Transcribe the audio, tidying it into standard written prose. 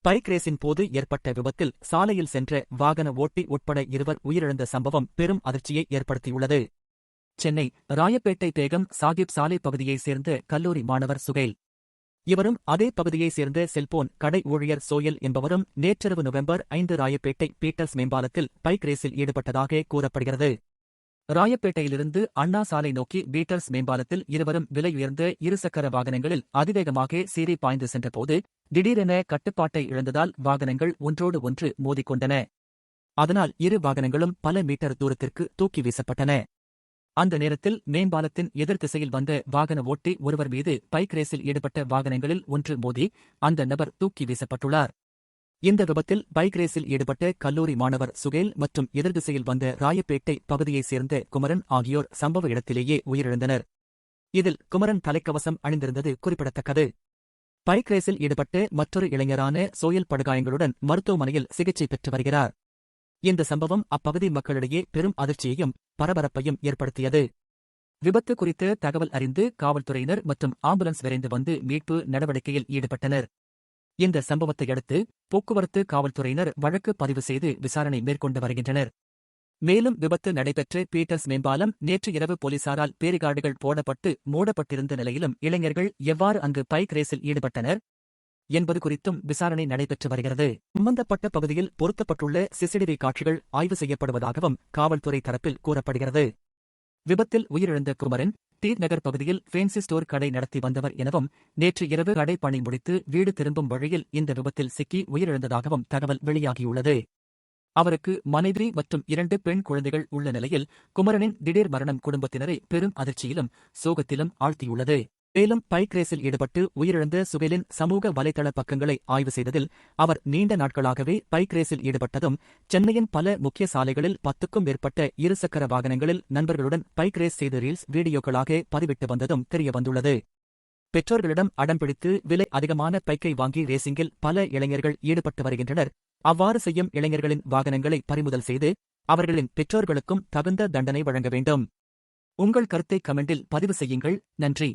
Bike ரேஸின் போது ஏற்பட்ட விபத்தில் சாலையில் சென்ற வாகன ஓட்டி உட்பட 2 உயிரிழந்த சம்பவம் பெரும் அதிர்ச்சியை ஏற்படுத்தியுள்ளது. சென்னை ராயப்பேட்டை பேகம் சாகிப் சாலை பகுதியைச் சேர்ந்த கல்லூரி மாணவர் சுகைல். இவரும் அதே பகுதியைச் சேர்ந்த செல்போன் கடை ஊழியர் சோயல் என்பவரும் நேற்றிரவு நவம்பர் 5 ராயப்பேட்டை பீட்டர்ஸ் மேம்பாலத்தில் பைக் ரேஸில் ஈடுபட்டதாக கூறப்படுகிறது. ராயப்பேட்டையிலிருந்து அண்ணா சாலை நோக்கி பீட்டர்ஸ் மேம்பாலத்தில் இருவரும் விலையுயர்ந்த இருசக்கர வாகனங்களில் அதிவேகமாக சீறி பாய்ந்து சென்றபோது திடீரென கட்டுப்பாட்டை இழந்ததால் வாகனங்கள் ஒன்றோடு ஒன்று மோதிக்கொண்டன. அதனால் இரு வாகனங்களும் பல மீட்டர் தூரத்திற்கு தூக்கி வீசப்பட்டன. அந்த நேரத்தில் மேம்பாலத்தின் எதிர் திசையில் வந்த வாகன ஓட்டி ஒருவர் மீது பைக் ரேஸில் ஈடுபட்ட வாகனங்களில் ஒன்று மோதி அந்த நபர் தூக்கி வீசப்பட்டுள்ளார். இந்த விபத்தில் பைக் ரேஸில் ஈடுபட்ட கல்லூரி மாணவர் சுகேல் மற்றும் எதிர்திசையில் வந்த ராயப்பேட்டை பகுதியைச் சேர்ந்த குமரன் ஆகியோர் சம்பவ இடத்திலேயே உயிரிழந்தனர். இதில் குமரன் தலைக்கவசம் அணிந்திருந்தது குறிப்பிடத்தக்கது. பைக் ரேஸில் ஈடுபட்ட மற்றொரு இளைஞரான சோயல் படுகாயங்களுடன் மருத்துவமனையில் சிகிச்சை பெற்று வருகிறார். இந்த சம்பவம் அப்பகுதி மக்களிடையே பெரும் அதிர்ச்சியையும் பரபரப்பையும் ஏற்படுத்தியது. விபத்து குறித்த தகவல் அறிந்து காவல்துறையினர் மற்றும் ஆம்புலன்ஸ் விரைந்து வந்து மீட்பு நடவடிக்கையில் ஈடுபட்டனர். இந்த சம்பவத்தையடுத்து போக்குவரத்து காவல்துறையினர் வழக்கு பதிவு செய்து விசாரணை மேற்கொண்டு வருகின்றனர். மேலும் விபத்து நடைபெற்ற பீட்டர்ஸ் மேம்பாலம் நேற்று இரவு போலீசாரால் பேரிகார்டுகள் போடப்பட்டு மூடப்பட்டிருந்த நிலையிலும் இளைஞர்கள் எவ்வாறு அங்கு பைக் ரேஸில் ஈடுபட்டனர் என்பது குறித்தும் விசாரணை நடைபெற்று வருகிறது. சம்பந்தப்பட்ட பகுதியில் பொருத்தப்பட்டுள்ள சிசிடிவி காட்சிகள் ஆய்வு செய்யப்படுவதாகவும் காவல்துறை தரப்பில் கூறப்படுகிறது. விபத்தில் உயிரிழந்த குமரன் டி நகர் பகுதியில் ஃபேன்சி ஸ்டோர் கடை நடத்தி வந்தவர் எனவும் நேற்று இரவு கடை பணி முடித்து வீடு திரும்பும் வழியில் இந்த விபத்தில் சிக்கி உயிரிழந்ததாகவும் தகவல் வெளியாகியுள்ளது. அவருக்கு மனைவி மற்றும் 2 பெண் குழந்தைகள் உள்ள நிலையில் குமரனின் திடீர் மரணம் குடும்பத்தினரை பெரும் அதிர்ச்சியிலும் சோகத்திலும் ஆழ்த்தியுள்ளது. மேலும் பைக் ரேஸில் ஈடுபட்டு உயிரிழந்த சுகேலின் சமூக வலைதள பக்கங்களை ஆய்வு செய்ததில் அவர் நீண்ட நாட்களாகவே பைக் ரேஸில் ஈடுபட்டதும் சென்னையின் பல முக்கிய சாலைகளில் 10க்கும் மேற்பட்ட இருசக்கர வாகனங்களில் நண்பர்களுடன் பைக் ரேஸ் செய்த ரீல்ஸ் வீடியோக்களாக பதிவிட்டு வந்ததும் தெரியவந்துள்ளது. பெற்றோர்களிடம் அடம்பிடித்து விலை அதிகமான பைக்கை வாங்கி ரேசிங்கில் பல இளைஞர்கள் ஈடுபட்டு வருகின்றனர். அவ்வாறு செய்யும் இளைஞர்களின் வாகனங்களை பறிமுதல் செய்து அவர்களின் பெற்றோர்களுக்கும் தகுந்த தண்டனை வழங்க வேண்டும். உங்கள் கருத்தை கமெண்டில் பதிவு செய்யுங்கள். நன்றி.